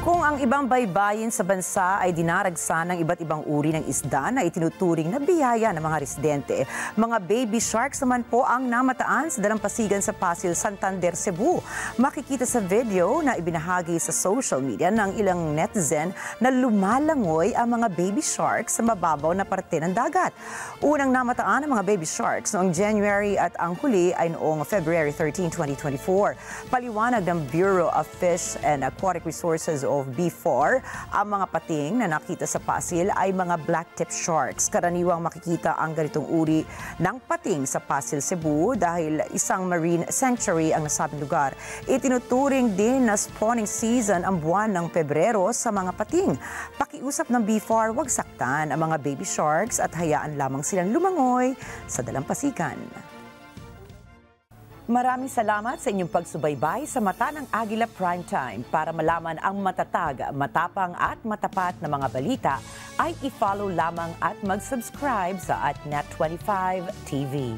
Kung ang ibang baybayin sa bansa ay dinaragsan ng iba't ibang uri ng isda na itinuturing na biyaya ng mga residente, mga baby sharks naman po ang namataan sa dalampasigan sa Pasig, Santander, Cebu. Makikita sa video na ibinahagi sa social media ng ilang netizen na lumalangoy ang mga baby sharks sa mababaw na parte ng dagat. Unang namataan ang mga baby sharks noong January at ang huli ay noong February 13, 2024. Paliwanag ng Bureau of Fish and Aquatic Resources of B4, ang mga pating na nakita sa Pasig ay mga blacktip sharks. Karaniwang makikita ang ganitong uri ng pating sa Pasig, Cebu dahil isang marine sanctuary ang nasabing lugar. Itinuturing din na spawning season ang buwan ng Pebrero sa mga pating. Pakiusap ng B4, huwag saktan ang mga baby sharks at hayaan lamang silang lumangoy sa dalampasigan. Maraming salamat sa inyong pagsubaybay sa Mata ng Agila Primetime. Para malaman ang matatag, matapang at matapat na mga balita, ay i-follow lamang at mag-subscribe sa @Net25 TV.